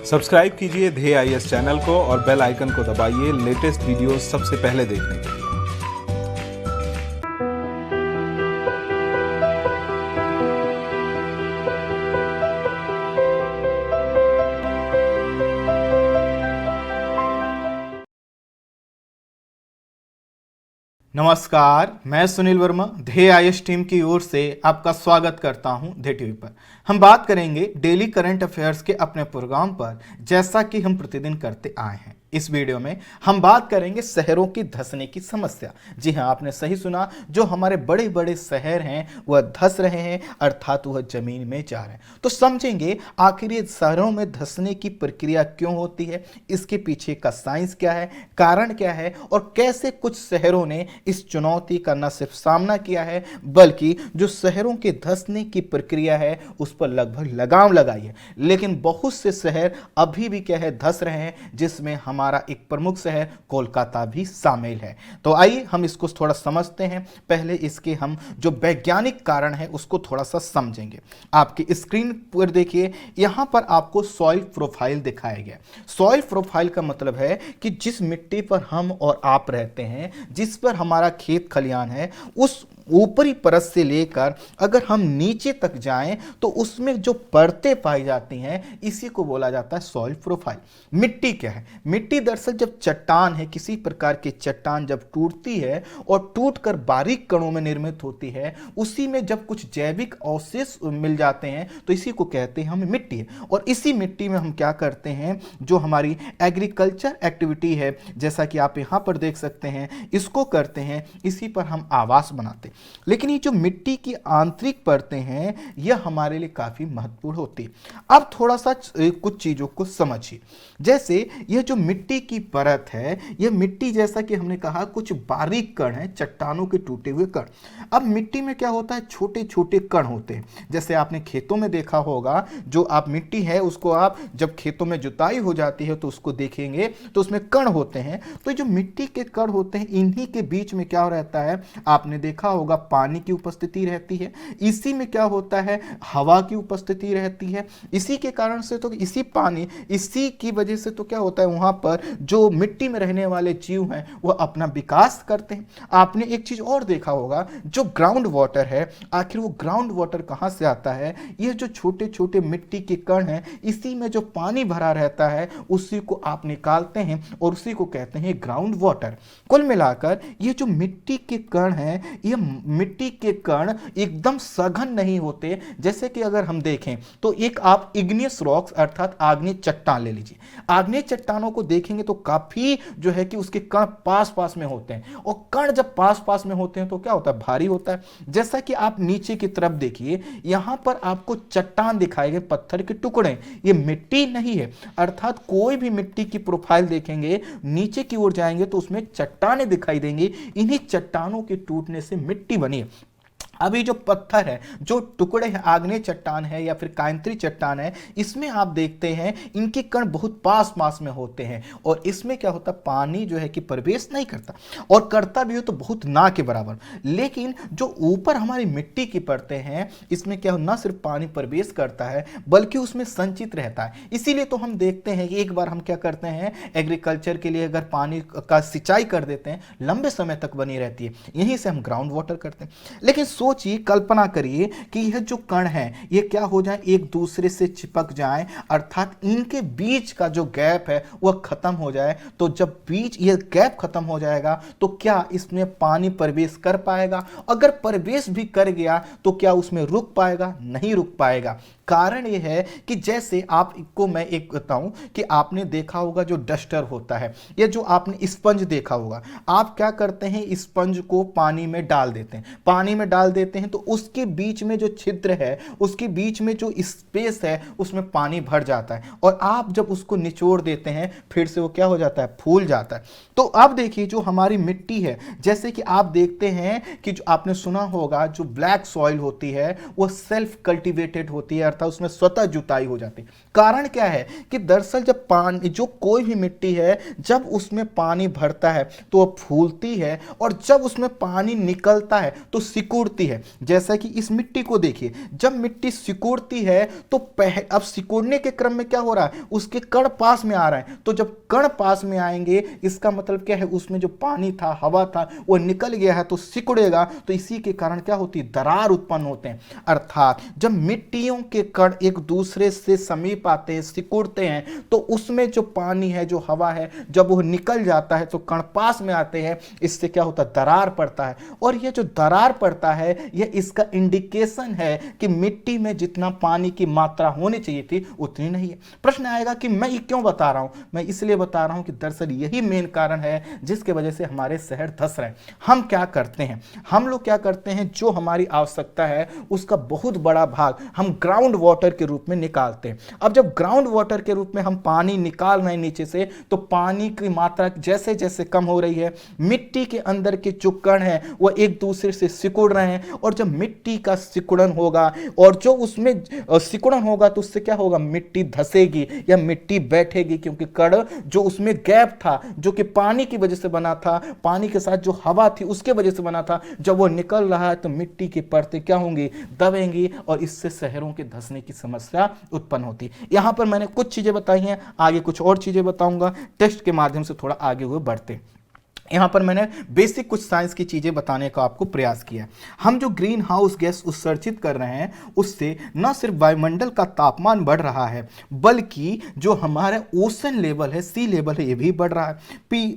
Subscribe कीजिए ध्येय IAS channel को और बेल आइकन को दबाइए लेटेस्ट वीडियो सबसे पहले देखने के लिए। नमस्कार, मैं सुनील वर्मा ध्येय आईएएस टीम की ओर से आपका स्वागत करता हूं ध्येय टीवी पर। हम बात करेंगे डेली करंट अफेयर्स के अपने प्रोग्राम पर, जैसा कि हम प्रतिदिन करते आए हैं। इस वीडियो में हम बात करेंगे शहरों की धंसने की समस्या। जी हां, आपने सही सुना, जो हमारे बड़े बड़े शहर हैं वह धंस रहे हैं, अर्थात वह जमीन में जा रहे हैं। तो समझेंगे आखिर ये शहरों में धंसने की प्रक्रिया क्यों होती है, इसके पीछे का साइंस क्या है, कारण क्या है और कैसे कुछ शहरों ने इस चुनौती का न सिर्फ सामना किया है बल्कि जो शहरों के धंसने की प्रक्रिया है उस पर लगभग लगाम लगाई है। लेकिन बहुत से शहर अभी भी क्या है, धंस रहे हैं, जिसमें हमारा एक प्रमुख शहर कोलकाता भी शामिल है। तो आइए हम इसको थोड़ा समझते हैं। पहले इसके हम जो वैज्ञानिक कारण है उसको थोड़ा सा समझेंगे। आपकी स्क्रीन पर देखिए, यहां पर आपको सॉइल प्रोफाइल दिखाया गया। सॉइल प्रोफाइल का मतलब है कि जिस मिट्टी पर हम और आप रहते हैं, जिस पर हमारा खेत खलियान है, उस ऊपरी परत से लेकर अगर हम नीचे तक जाएं तो उसमें जो परतें पाई जाती हैं, इसी को बोला जाता है सॉइल प्रोफाइल। मिट्टी क्या है? मिट्टी दरअसल जब चट्टान है, किसी प्रकार की चट्टान जब टूटती है और टूटकर बारीक कणों में निर्मित होती है, उसी में जब कुछ जैविक अवशेष मिल जाते हैं तो इसी को कहते हैं हम मिट्टी है। और इसी मिट्टी में हम क्या करते हैं, जो हमारी एग्रीकल्चर एक्टिविटी है, जैसा कि आप यहाँ पर देख सकते हैं, इसको करते हैं, इसी पर हम आवास बनाते हैं। लेकिन ये जो मिट्टी की आंतरिक परतें हैं, यह हमारे लिए काफी महत्वपूर्ण होती है। अब थोड़ा सा कुछ चीजों को समझिए। जैसे यह जो मिट्टी की परत है, यह मिट्टी, जैसा कि हमने कहा, कुछ बारीक कण है, चट्टानों के टूटे हुए कण। अब मिट्टी में क्या होता है, छोटे छोटे कण होते हैं। जैसे आपने खेतों में देखा होगा, जो आप मिट्टी है उसको आप जब खेतों में जुताई हो जाती है तो उसको देखेंगे तो उसमें कण होते हैं। तो जो मिट्टी के कण होते हैं, इन्हीं के बीच में क्या रहता है, आपने देखा होगा, पानी की उपस्थिति रहती है। इसी में क्या होता है, हवा की उपस्थिति रहती है। इसी के कारण से तो इसी की वजह से तो क्या होता है, वहां पर जो मिट्टी में रहने वाले जीव हैं वह अपना विकास करते हैं। आपने एक चीज और देखा होगा, जो ग्राउंड वाटर है, आखिर वो ग्राउंड वाटर कहां से आता है? ये जो छोटे छोटे मिट्टी के कण हैं, इसी में जो पानी भरा रहता है उसी को आप निकालते हैं और उसी को कहते हैं ग्राउंड वाटर। कुल मिलाकर ये जो मिट्टी के कण हैं, ये मिट्टी के कण एकदम सघन नहीं होते। जैसे कि अगर हम देखें तो एक आप इग्नियस रॉक्स अर्थात आग्नेय चट्टान ले लीजिए। आग्नेय चट्टानों को देखेंगे तो काफी जो है कि उसके कण पास पास में होते हैं, और कण जब पास पास में होते हैं तो क्या होता है, भारी होता है। जैसा कि आप नीचे की तरफ देखिए, यहां पर आपको चट्टान दिखाए गए, पत्थर के टुकड़े, ये मिट्टी नहीं है। अर्थात कोई भी मिट्टी की प्रोफाइल देखेंगे, नीचे की ओर जाएंगे तो उसमें चट्टानें दिखाई देंगी। इन्हीं चट्टानों के टूटने से मिट्टी बनी है। अभी जो पत्थर है, जो टुकड़े हैं, आग्नेय चट्टान है या फिर कांतरी चट्टान है, इसमें आप देखते हैं इनके कण बहुत पास पास में होते हैं और इसमें क्या होता है, पानी जो है कि प्रवेश नहीं करता, और करता भी हो तो बहुत ना के बराबर। लेकिन जो ऊपर हमारी मिट्टी की परतें हैं, इसमें क्या हो, ना सिर्फ पानी प्रवेश करता है बल्कि उसमें संचित रहता है। इसीलिए तो हम देखते हैं कि एक बार हम क्या करते हैं, एग्रीकल्चर के लिए अगर पानी का सिंचाई कर देते हैं, लंबे समय तक बनी रहती है। यहीं से हम ग्राउंड वाटर करते हैं। लेकिन सोचिए, कल्पना करिए कि यह जो कण है ये क्या हो जाए, एक दूसरे से चिपक जाएं, अर्थात इनके बीच का जो गैप है वह खत्म हो जाए। तो जब बीच ये गैप खत्म हो जाएगा तो क्या इसमें पानी प्रवेश कर पाएगा? अगर प्रवेश भी कर गया तो क्या उसमें रुक पाएगा? नहीं रुक पाएगा। कारण यह है कि जैसे आपको मैं एक बताऊं कि आपने देखा होगा जो डस्टर होता है, या जो आपने स्पंज देखा होगा, आप क्या करते हैं, स्पंज को पानी में डाल देते हैं। पानी में डाल देते हैं तो उसके बीच में जो छिद्र है, उसके बीच में जो स्पेस है, उसमें पानी भर जाता है, और आप जब उसको निचोड़ देते हैं फिर से वो क्या हो जाता है, फूल जाता है। तो अब देखिए, जो हमारी मिट्टी है, जैसे कि आप देखते हैं कि जो आपने सुना होगा, जो ब्लैक सॉइल होती है वो सेल्फ कल्टीवेटेड होती है, था उसमें स्वतः जुताई हो जाती। कारण क्या है कि दरअसल जब पानी, जो कोई भी मिट्टी है, जब उसमें पानी भरता है तो वह फूलती है, और जब उसमें पानी निकलता है तो सिकुड़ती है। जैसा कि इस मिट्टी को देखिए, जब मिट्टी सिकुड़ती है तो अब सिकुड़ने के क्रम में क्या हो रहा है, उसके कण पास में आ रहा है। तो जब कण पास में आएंगे इसका मतलब क्या है, उसमें जो पानी था, हवा था, वो निकल गया है तो सिकुड़ेगा। तो इसी के कारण क्या होती है, दरार उत्पन्न होते हैं। अर्थात जब मिट्टियों के कण एक दूसरे से समीप आते हैं, सिकुड़ते हैं, तो उसमें जो पानी है, जो हवा है, जब वो निकल जाता है तो कण पास में आते हैं। इससे क्या होता है, दरार पड़ता है। और ये जो दरार पड़ता है, ये इसका इंडिकेशन है कि मिट्टी में जितना पानी की मात्रा होनी चाहिए थी उतनी नहीं है। प्रश्न आएगा कि मैं ये क्यों बता रहा हूं? मैं इसलिए बता रहा हूं कि दरअसल यही मेन कारण है जिसके वजह से हमारे शहर धंस रहे हैं। हम क्या करते हैं, हम लोग क्या करते हैं, जो हमारी आवश्यकता है उसका बहुत बड़ा भाग हम ग्राउंड वाटर के रूप में निकालते हैं। अब जब ग्राउंड वाटर के रूप में हम पानी निकाल रहे हैं नीचे से, तो पानी की मात्रा जैसे जैसे कम हो रही है, मिट्टी के अंदर के जो कण है वो एक दूसरे से सिकुड़ रहे हैं। और जब मिट्टी का सिकुड़न होगा, और जो उसमें सिकुड़न होगा, तो उससे क्या होगा, मिट्टी धसेगी या मिट्टी बैठेगी, क्योंकि कण जो उसमें गैप था, जो कि पानी की वजह से बना था, पानी के साथ जो हवा थी उसके वजह से बना था, जब वो निकल रहा है तो मिट्टी की परतें क्या होंगी, दबेंगी, और इससे शहरों के धंसने की समस्या उत्पन्न होती है। यहां पर मैंने कुछ चीजें बताई हैं, आगे कुछ और चीजें बताऊंगा, टेस्ट के माध्यम से थोड़ा आगे हुए बढ़ते। यहाँ पर मैंने बेसिक कुछ साइंस की चीज़ें बताने का आपको प्रयास किया। हम जो ग्रीन हाउस गैस उत्सर्जित कर रहे हैं, उससे न सिर्फ वायुमंडल का तापमान बढ़ रहा है, बल्कि जो हमारा ओशन लेवल है, सी लेवल है, ये भी बढ़ रहा है।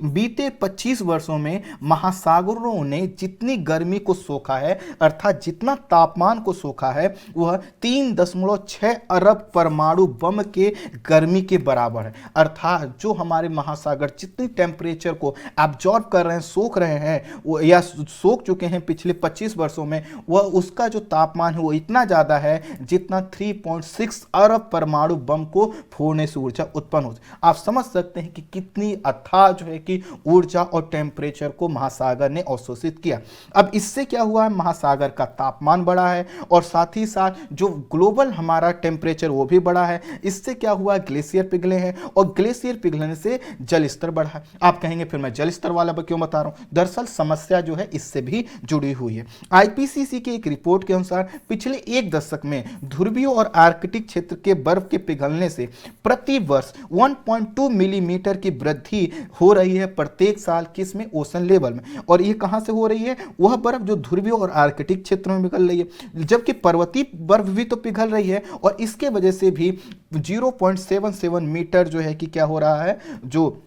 बीते 25 वर्षों में महासागरों ने जितनी गर्मी को सोखा है, अर्थात जितना तापमान को सोखा है, वह 3.6 अरब परमाणु बम के गर्मी के बराबर है। अर्थात जो हमारे महासागर जितनी टेम्परेचर को एब्जॉर्ब कर रहे हैं, सोख रहे हैं, वो या सोख चुके हैं पिछले 25 वर्षों में, वह उसका जो तापमान है वो इतना ज्यादा है जितना 3.6 अरब परमाणु बम को फोड़ने से ऊर्जा उत्पन्न हो। आप समझ सकते हैं कि कितनी अथाह जो है कि ऊर्जा और टेम्परेचर को महासागर ने अवशोषित किया। अब इससे क्या हुआ है, महासागर का तापमान बढ़ा है, और साथ ही साथ जो ग्लोबल हमारा टेम्परेचर वो भी बढ़ा है। इससे क्या हुआ, ग्लेशियर पिघले हैं, और ग्लेशियर पिघलने से जल स्तर बढ़ा है। आप कहेंगे फिर मैं जल स्तर वाला क्यों बता रहा हूं, दरअसल समस्या जो है इससे भी जुड़ी हुई है। आईपीसीसी की एक रिपोर्ट के अनुसार पिछले एक दशक में ध्रुवीय और आर्कटिक क्षेत्र के बर्फ के पिघलने से प्रति वर्ष 1.2 मिलीमीटर की वृद्धि हो रही है प्रत्येक साल, किसमें, ओशन लेवल में। और ये कहां से हो रही है, वह बर्फ जो ध्रुवीय और आर्कटिक क्षेत्रों में पिघल रही है, जबकि पर्वतीय बर्फ भी तो पिघल रही है, और इसके वजह से भी 0.77 मीटर जो है कि क्या हो रहा है, जो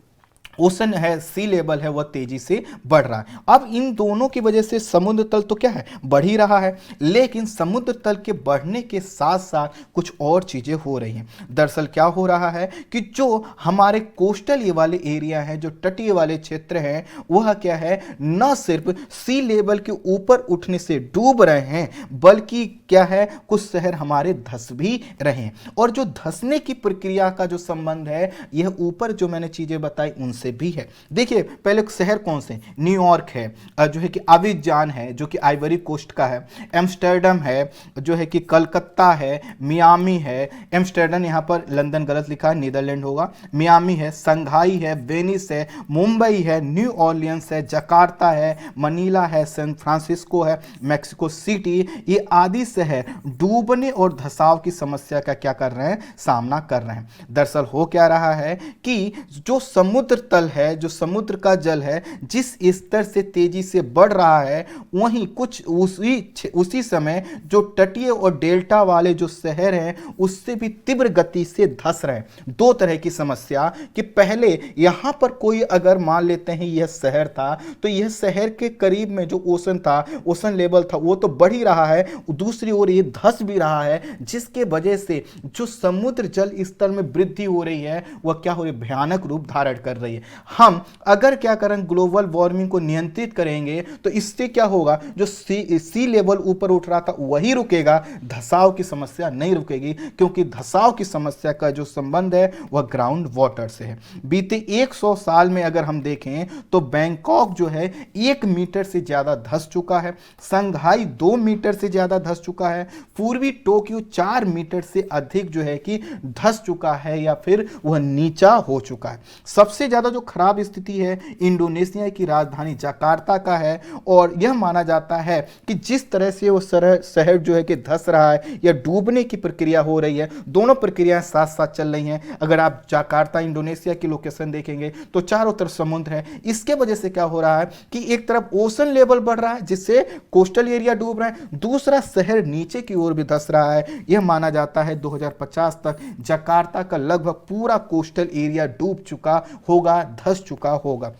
ओशन है, सी लेवल है, वह तेजी से बढ़ रहा है। अब इन दोनों की वजह से समुद्र तल तो क्या है, बढ़ ही रहा है, लेकिन समुद्र तल के बढ़ने के साथ साथ कुछ और चीजें हो रही हैं। दरअसल क्या हो रहा है कि जो हमारे कोस्टल ये वाले एरिया हैं, जो तटीय वाले क्षेत्र हैं, वह क्या है, न सिर्फ सी लेवल के ऊपर उठने से डूब रहे हैं, बल्कि क्या है, कुछ शहर हमारे धंस भी रहे हैं। और जो धंसने की प्रक्रिया का जो संबंध है, यह ऊपर जो मैंने चीजें बताई उनसे भी है। देखिए पहले शहर कौन से, न्यूयॉर्क है, जो है कि अबिजान है, जो कि आइवरी कोस्ट का है, एम्स्टर्डम है, जो है कि कलकत्ता है, मियामी है, एम्स्टर्डम यहाँ पर लंदन गलत लिखा है, नीदरलैंड होगा, मियामी है, संघाई है, वेनिस है, मुंबई है, न्यू ऑर्लियंस है, जकार्ता है, मनीला है, सैन फ्रांसिस्को है, मैक्सिको सिटी, ये आदि शहर डूबने और धसाव की समस्या का क्या कर रहे हैं, सामना कर रहे हैं। दरअसल हो क्या रहा है कि जो समुद्र तल है, जो समुद्र का जल है, जिस स्तर से तेजी से बढ़ रहा है, वहीं कुछ उसी समय जो तटीय और डेल्टा वाले जो शहर हैं, उससे भी तीव्र गति से धंस रहे हैं। दो तरह की समस्या कि पहले यहां पर कोई अगर मान लेते हैं यह शहर था, तो यह शहर के करीब में जो ओशन था, ओशन लेवल था, वो तो बढ़ ही रहा है, दूसरी ओर ये धंस भी रहा है, जिसके वजह से जो समुद्र जल स्तर में वृद्धि हो रही है, वह क्या हो रही है, भयानक रूप धारण कर रही है। हम अगर क्या करें, ग्लोबल वार्मिंग को नियंत्रित करेंगे तो इससे क्या होगा, जो सी लेवल ऊपर उठ रहा था वही रुकेगा, धसाव की समस्या नहीं रुकेगी, क्योंकि धसाव की समस्या का जो संबंध है वह ग्राउंड वाटर से है। बीते 100 साल में अगर हम देखें तो बैंकॉक जो है 1 मीटर से ज्यादा धंस चुका है, संघाई 2 मीटर से ज्यादा धंस चुका है, पूर्वी टोक्यो 4 मीटर से अधिक जो है कि धंस चुका है या फिर वह नीचा हो चुका है। सबसे ज्यादा जो खराब स्थिति है इंडोनेशिया की राजधानी जकार्ता का है, और यह माना जाता है कि जिस तरह से वो शहर जो है कि धंस रहा है या डूबने की प्रक्रिया हो रही है, दोनों प्रक्रियाएं साथ साथ चल रही हैं। अगर आप जकार्ता इंडोनेशिया की लोकेशन देखेंगे तो चारों तरफ समुद्र है, इसके वजह से क्या हो रहा है कि एक तरफ ओशन लेवल बढ़ रहा है जिससे कोस्टल एरिया डूब रहा है, दूसरा शहर नीचे की ओर भी धंस रहा है। यह माना जाता है 2050 तक जकार्ता का लगभग पूरा कोस्टल एरिया डूब चुका होगा, धंस चुका होगा।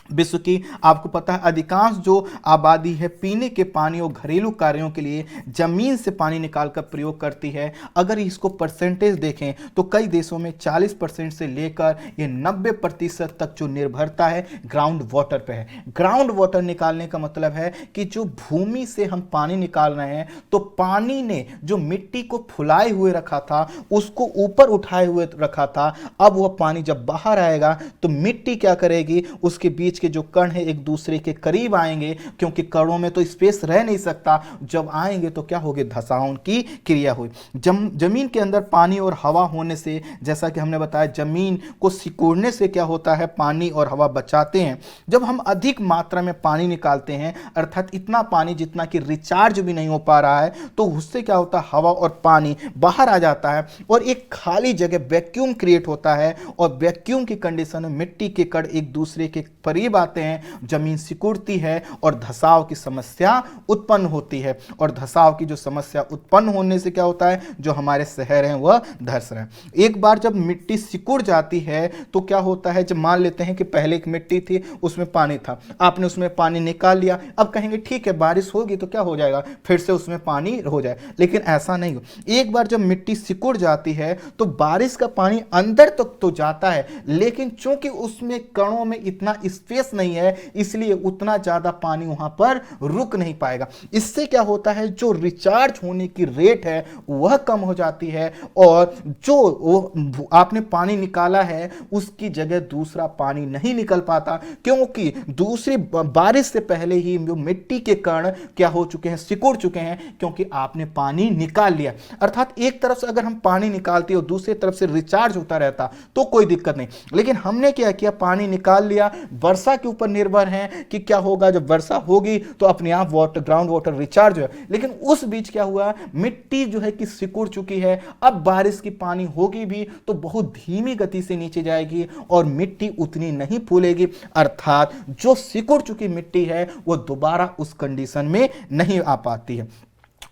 विश्व की आपको पता है अधिकांश जो आबादी है पीने के पानी और घरेलू कार्यों के लिए जमीन से पानी निकालकर प्रयोग करती है। अगर इसको परसेंटेज देखें तो कई देशों में 40% से लेकर ये 90% तक जो निर्भरता है ग्राउंड वाटर पे है। ग्राउंड वाटर निकालने का मतलब है कि जो भूमि से हम पानी निकाल रहे हैं तो पानी ने जो मिट्टी को फुलाए हुए रखा था उसको ऊपर उठाए हुए रखा था, अब वह पानी जब बाहर आएगा तो मिट्टी क्या करेगी, उसके बीच के जो कण है एक दूसरे के करीब आएंगे, क्योंकि कणों में तो स्पेस रह नहीं सकता, जब आएंगे तो क्या होगी, धसाव की क्रिया हुई। जमीन के अंदर पानी और हवा होने से, जैसा कि हमने बताया जमीन को सिकुड़ने से क्या होता है, पानी और हवा बचाते हैं। जब हम अधिक मात्रा में पानी निकालते हैं, अर्थात इतना पानी जितना कि रिचार्ज भी नहीं हो पा रहा है, तो उससे क्या होता है, हवा और पानी बाहर आ जाता है और एक खाली जगह वैक्यूम क्रिएट होता है, और वैक्यूम की कंडीशन में मिट्टी के कण एक दूसरे के करीब आते हैं, जमीन सिकुड़ती है और धसाव की समस्या उत्पन्न होती है। और धसाव की जो समस्या उत्पन्न होने से क्या होता है, जो हमारे शहर हैं वह धंस रहे हैं। एक बार जब मिट्टी सिकुड़ जाती है तो क्या होता है, जब मान लेते हैं कि पहले एक मिट्टी थी उसमें पानी था, आपने उसमें पानी निकाल लिया, अब कहेंगे ठीक है बारिश होगी तो क्या हो जाएगा, फिर से उसमें पानी हो जाए, लेकिन ऐसा नहीं हो। एक बार जब मिट्टी सिकुड़ जाती है तो बारिश का पानी अंदर तक तो जाता है, लेकिन चूंकि उसमें कणों में इतना स्पेस नहीं है, इसलिए उतना ज्यादा पानी वहां पर रुक नहीं पाएगा। इससे क्या होता है, जो रिचार्ज होने की रेट है वह कम हो जाती है, और जो आपने पानी निकाला है उसकी जगह दूसरा पानी नहीं निकल पाता, क्योंकि दूसरी बारिश से पहले ही जो मिट्टी के कण क्या हो चुके हैं, सिकुड़ चुके हैं, क्योंकि आपने पानी निकाल लिया। अर्थात एक तरफ से अगर हम पानी निकालते और दूसरी तरफ से रिचार्ज होता रहता तो कोई दिक्कत नहीं, लेकिन हमने क्या किया, पानी निकाल लिया, वर्षा के ऊपर निर्भर हैं कि क्या होगा, जब वर्षा होगी तो अपने आप वाटर ग्राउंड वाटर रिचार्ज है, लेकिन उस बीच क्या हुआ, मिट्टी जो है कि सिकुड़ चुकी है, अब बारिश की पानी होगी भी तो बहुत धीमी गति से नीचे जाएगी और मिट्टी उतनी नहीं फूलेगी, अर्थात जो सिकुड़ चुकी मिट्टी है वो दोबारा उस कंडीशन में नहीं आ पाती है।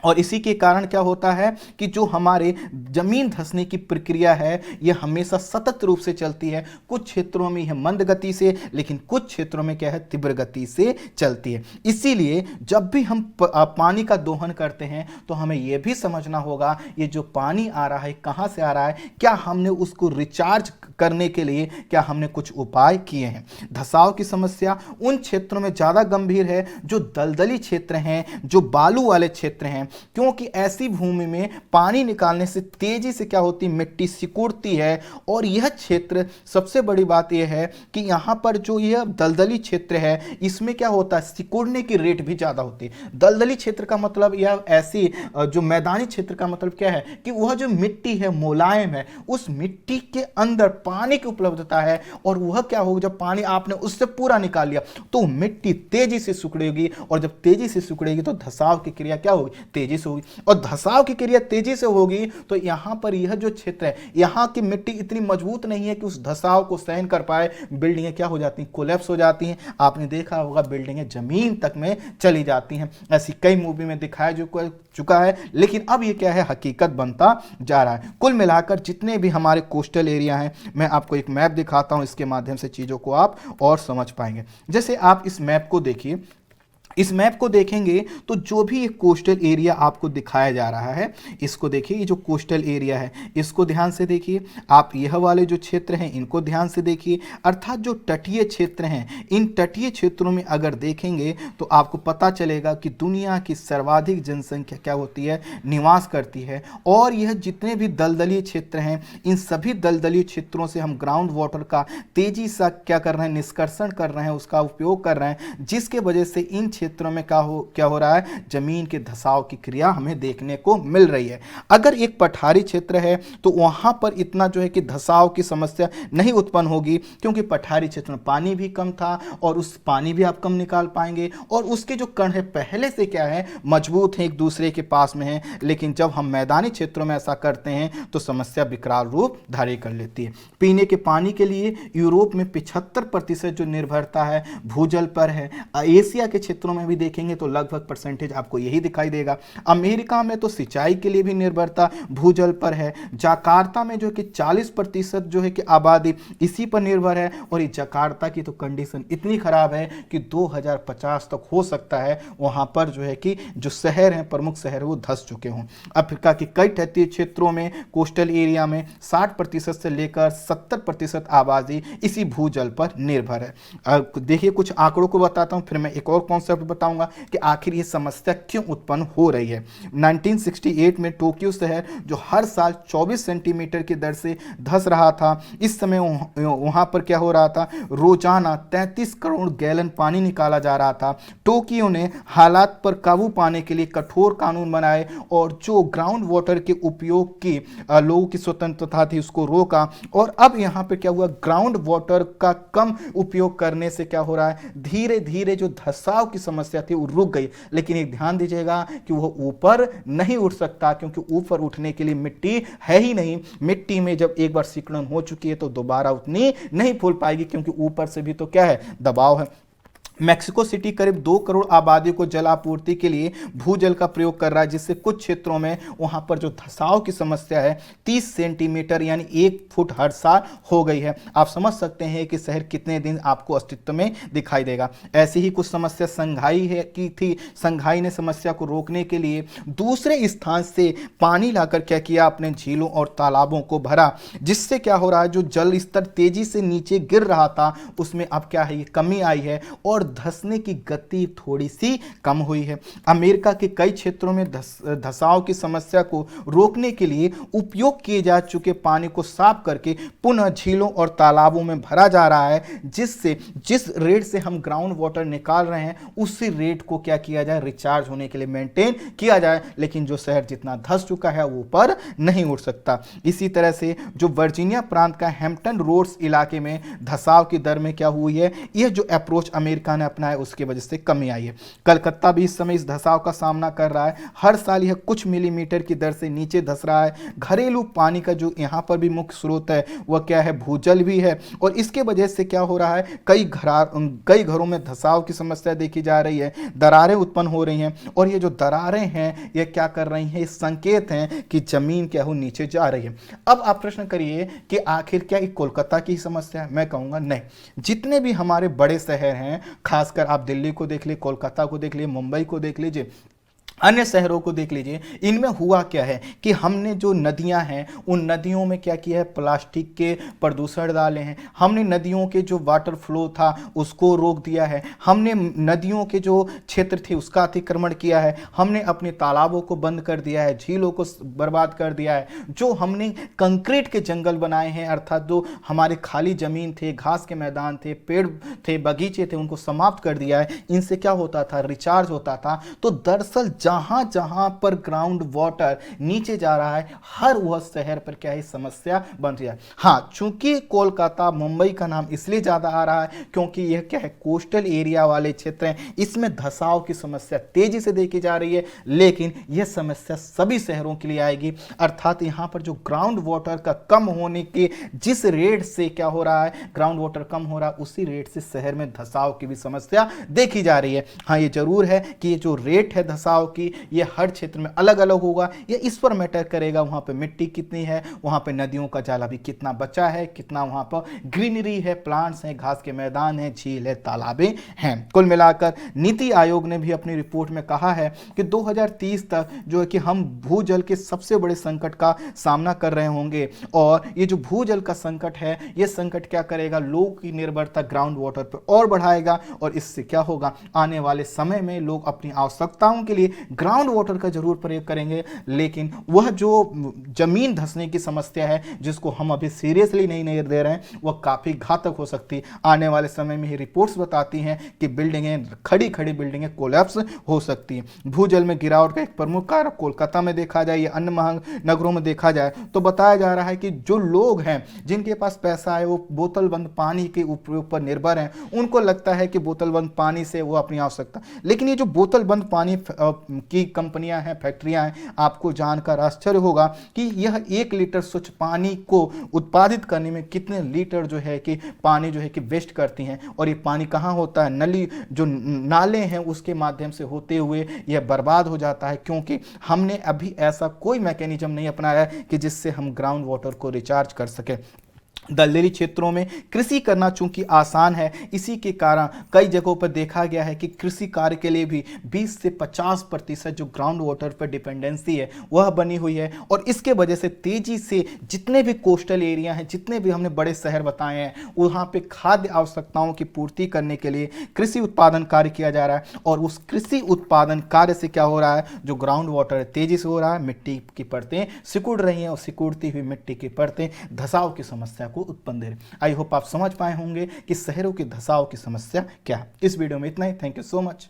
और इसी के कारण क्या होता है कि जो हमारे जमीन धंसने की प्रक्रिया है यह हमेशा सतत रूप से चलती है। कुछ क्षेत्रों में यह मंद गति से, लेकिन कुछ क्षेत्रों में क्या है, तीव्र गति से चलती है। इसीलिए जब भी हम पानी का दोहन करते हैं तो हमें यह भी समझना होगा ये जो पानी आ रहा है कहाँ से आ रहा है, क्या हमने उसको रिचार्ज करने के लिए क्या हमने कुछ उपाय किए हैं। धसाव की समस्या उन क्षेत्रों में ज़्यादा गंभीर है जो दलदली क्षेत्र हैं, जो बालू वाले क्षेत्र हैं, क्योंकि ऐसी भूमि में पानी निकालने से तेजी से क्या होती, मिट्टी सिकुड़ती है। और यह क्षेत्र सबसे बड़ी बात यह है कि यहाँ पर जो यह दलदली क्षेत्र है इसमें क्या होता है, सिकुड़ने की रेट भी ज़्यादा होती है। दलदली क्षेत्र का मतलब यह ऐसी जो मैदानी क्षेत्र का मतलब क्या है कि वह जो मिट्टी है मुलायम है, उस मिट्टी के अंदर पानी की उपलब्धता है, और वह क्या होगा, जब पानी आपने उससे पूरा निकाल लिया तो मिट्टी तेजी से सिकुड़ेगी, और जब तेजी से सिकुड़ेगी तो धसाव की क्रिया क्या होगी, तेजी से होगी, और धसाव की क्रिया तेजी से होगी तो यहां पर यह जो क्षेत्र है यहां की मिट्टी इतनी मजबूत नहीं है कि उस धसाव को सहन कर पाए। बिल्डिंगें क्या हो जाती हैं, कोलैप्स हो जाती हैं। आपने देखा होगा बिल्डिंगें जमीन तक में चली जाती हैं, ऐसी कई मूवी में दिखाया चुका है, लेकिन अब ये क्या है, हकीकत बनता जा रहा है। कुल मिलाकर जितने भी हमारे कोस्टल एरिया हैं, मैं आपको एक मैप दिखाता हूं, इसके माध्यम से चीजों को आप और समझ पाएंगे। जैसे आप इस मैप को देखिए, इस मैप को देखेंगे तो जो भी एक कोस्टल एरिया आपको दिखाया जा रहा है, इसको देखिए, ये जो कोस्टल एरिया है इसको ध्यान से देखिए, आप यह वाले जो क्षेत्र हैं इनको ध्यान से देखिए, अर्थात जो तटीय क्षेत्र हैं, इन तटीय क्षेत्रों में अगर देखेंगे तो आपको पता चलेगा कि दुनिया की सर्वाधिक जनसंख्या क्या होती है, निवास करती है। और यह जितने भी दलदलीय क्षेत्र हैं, इन सभी दलदलीय क्षेत्रों से हम ग्राउंड वाटर का तेजी से क्या कर रहे हैं, निष्कर्षण कर रहे हैं, उसका उपयोग कर रहे हैं, जिसके वजह से इन क्षेत्रों में क्या हो रहा है, जमीन के धसाव की क्रिया हमें देखने को मिल रही है। अगर एक पठारी क्षेत्र है तो वहां पर इतना जो है कि धसाव की समस्या नहीं उत्पन्न होगी, क्योंकि पठारी क्षेत्र में पानी भी कम था और उस पानी भी आप कम निकाल पाएंगे, और उसके जो कण है पहले से क्या है, मजबूत है, एक दूसरे के पास में है। लेकिन जब हम मैदानी क्षेत्रों में ऐसा करते हैं तो समस्या विकराल रूप धारण कर लेती है। पीने के पानी के लिए यूरोप में 75% जो निर्भरता है भूजल पर है। एशिया के क्षेत्रों में भी देखेंगे तो लगभग परसेंटेज आपको यही दिखाई देगा। अमेरिका में तो सिंचाई के लिए भी निर्भरता भूजल पर है। जकार्ता में जो कि 40% जो है कि आबादी इसी पर निर्भर है, और ये जकार्ता की तो कंडीशन इतनी खराब है कि 2050 तक हो सकता है वहां पर जो है कि जो शहर हैं, प्रमुख शहर, वो धंस चुके हों। अफ्रीका के कई तटीय क्षेत्रों में, कोस्टल एरिया में 60% से लेकर 70% आबादी इसी भूजल पर निर्भर है। देखिए कुछ आंकड़ों को बताता हूं, फिर मैं एक और कॉन्सेप्ट बताऊंगा कि आखिर ये समस्या क्यों उत्पन्न हो रही है। 1968 में टोक्यो शहर जो हर साल 24 सेंटीमीटर की दर से धंस रहा था, इस समय वहां पर क्या हो रहा था, रोजाना 33 करोड़ गैलन पानी निकाला जा रहा था। टोक्यो ने हालात पर काबू पाने के लिए कठोर कानून बनाए और जो ग्राउंड वाटर के उपयोग की लोगों की स्वतंत्रता थी उसको रोका, और अब यहाँ पे क्या हुआ, ग्राउंड वाटर का कम उपयोग करने से क्या हो रहा है, धीरे धीरे जो धसाव की समस्या थी वो रुक गई। लेकिन एक ध्यान दीजिएगा कि वो ऊपर नहीं उठ सकता, क्योंकि ऊपर उठने के लिए मिट्टी है ही नहीं। मिट्टी में जब एक बार सिकुड़न हो चुकी है तो दोबारा उतनी नहीं फूल पाएगी, क्योंकि ऊपर से भी तो क्या है, दबाव है। मैक्सिको सिटी करीब 2 करोड़ आबादी को जल आपूर्ति के लिए भूजल का प्रयोग कर रहा है, जिससे कुछ क्षेत्रों में वहां पर जो धसाव की समस्या है 30 सेंटीमीटर यानी 1 फुट हर साल हो गई है। आप समझ सकते हैं कि शहर कितने दिन आपको अस्तित्व में दिखाई देगा। ऐसी ही कुछ समस्या संघाई है की थी। संघाई ने समस्या को रोकने के लिए दूसरे स्थान से पानी लाकर क्या किया, अपने झीलों और तालाबों को भरा, जिससे क्या हो रहा है, जो जल स्तर तेजी से नीचे गिर रहा था उसमें अब क्या है, कमी आई है और धंसने की गति थोड़ी सी कम हुई है। अमेरिका के कई क्षेत्रों में धसाव की समस्या को रोकने के लिए उपयोग किए जा चुके पानी को साफ करके पुनः झीलों और तालाबों में भरा जा रहा है, जिससे जिस रेट से हम ग्राउंड वाटर निकाल रहे हैं उसी रेट को क्या किया जाए, रिचार्ज होने के लिए मेंटेन किया जाए। लेकिन जो शहर जितना धंस चुका है वो ऊपर नहीं उठ सकता। इसी तरह से जो वर्जीनिया प्रांत का हैम्पटन रोड्स इलाके में धसाव की दर में क्या हुई है, यह जो अप्रोच अमेरिका ने अपनाया उसकी वजह से कमी आई है। कलकत्ता भी इस समय इस धसाव का सामना कर रहा है। हर साल यह कुछ मिलीमीटर की दर से नीचे धस रहा है। घरेलू पानी का जो यहां पर भी मुख्य स्रोत है वह क्या है, भूजल भी है, और इसके वजह से क्या हो रहा है, कई घरों में धसाव की समस्या देखी जा रही है। दरारें उत्पन्न हो रही हैं, और ये जो दरारें हैं ये क्या कर रही हैं, संकेत हैं कि जमीन क्या हो नीचे जा रही है। अब आप प्रश्न करिए कि आखिर क्या ये कोलकाता की समस्या है? मैं कहूंगा नहीं। जितने भी हमारे बड़े शहर हैं, खासकर आप दिल्ली को देख लीजिए, कोलकाता को देख लीजिए, मुंबई को देख लीजिए, अन्य शहरों को देख लीजिए, इनमें हुआ क्या है कि हमने जो नदियां हैं उन नदियों में क्या किया है, प्लास्टिक के प्रदूषण डाले हैं। हमने नदियों के जो वाटर फ्लो था उसको रोक दिया है। हमने नदियों के जो क्षेत्र थे उसका अतिक्रमण किया है। हमने अपने तालाबों को बंद कर दिया है, झीलों को बर्बाद कर दिया है। जो हमने कंक्रीट के जंगल बनाए हैं, अर्थात जो हमारे खाली जमीन थे, घास के मैदान थे, पेड़ थे, बगीचे थे, उनको समाप्त कर दिया है। इनसे क्या होता था, रिचार्ज होता था। तो दरअसल जहां जहां पर ग्राउंड वाटर नीचे जा रहा है, हर वह शहर पर क्या है, समस्या बन रही है। हाँ, चूंकि कोलकाता, मुंबई का नाम इसलिए ज्यादा आ रहा है क्योंकि यह क्या है, कोस्टल एरिया वाले क्षेत्र हैं, इसमें धसाव की समस्या तेजी से देखी जा रही है। लेकिन यह समस्या सभी शहरों के लिए आएगी, अर्थात यहां पर जो ग्राउंड वाटर का कम होने के जिस रेट से क्या हो रहा है, ग्राउंड वाटर कम हो रहा है, उसी रेट से शहर में धसाव की भी समस्या देखी जा रही है। हाँ, ये जरूर है कि ये जो रेट है धसाव कि ये हर क्षेत्र में अलग अलग होगा, या इस पर मैटर करेगा वहाँ पे मिट्टी कितनी है, वहाँ पे नदियों का जाल अभी कितना बचा है, कितना वहाँ पर ग्रीनरी है, प्लांट्स हैं, घास के मैदान हैं, झील है, तालाबें हैं। कुल मिलाकर नीति आयोग ने भी अपनी रिपोर्ट में कहा है कि 2030 तक जो है कि हम भूजल के सबसे बड़े संकट का सामना कर रहे होंगे। और ये जो भूजल का संकट है, ये संकट क्या करेगा, लोगों की निर्भरता ग्राउंड वाटर पर और बढ़ाएगा, और इससे क्या होगा, आने वाले समय में लोग अपनी आवश्यकताओं के लिए ग्राउंड वाटर का जरूर प्रयोग करेंगे, लेकिन वह जो जमीन धंसने की समस्या है जिसको हम अभी सीरियसली नहीं दे रहे हैं, वह काफी घातक हो सकती है। आने वाले समय में ही रिपोर्ट्स बताती हैं कि बिल्डिंगें, खड़ी खड़ी बिल्डिंगें कोलैप्स हो सकती हैं। भूजल में गिरावट का एक प्रमुख कारण कोलकाता में देखा जाए या अन्य महानगरों में देखा जाए तो बताया जा रहा है कि जो लोग हैं जिनके पास पैसा है वो बोतल बंद पानी के उपयोग पर निर्भर हैं। उनको लगता है कि बोतल बंद पानी से वो अपनी आवश्यकता, लेकिन ये जो बोतल बंद पानी की कंपनियां हैं, फैक्ट्रियां हैं, आपको जानकर आश्चर्य होगा कि यह 1 लीटर स्वच्छ पानी को उत्पादित करने में कितने लीटर जो है कि पानी जो है कि वेस्ट करती हैं। और ये पानी कहाँ होता है, नली जो नाले हैं उसके माध्यम से होते हुए यह बर्बाद हो जाता है, क्योंकि हमने अभी ऐसा कोई मैकेनिज्म नहीं अपनाया है कि जिससे हम ग्राउंड वाटर को रिचार्ज कर सकें। दलदली क्षेत्रों में कृषि करना चूंकि आसान है, इसी के कारण कई जगहों पर देखा गया है कि कृषि कार्य के लिए भी 20 से 50% जो ग्राउंड वाटर पर डिपेंडेंसी है वह बनी हुई है। और इसके वजह से तेजी से जितने भी कोस्टल एरिया हैं, जितने भी हमने बड़े शहर बताए हैं, वहाँ पे खाद्य आवश्यकताओं की पूर्ति करने के लिए कृषि उत्पादन कार्य किया जा रहा है। और उस कृषि उत्पादन कार्य से क्या हो रहा है, जो ग्राउंड वाटर है तेजी से हो रहा है, मिट्टी की परतें सिकुड़ रही हैं, और सिकुड़ती हुई मिट्टी की परतें धसाव की समस्या को उत्पन्न दे रही। आई होप आप समझ पाए होंगे कि शहरों के धसाव की समस्या क्या है। इस वीडियो में इतना ही। Thank you so much.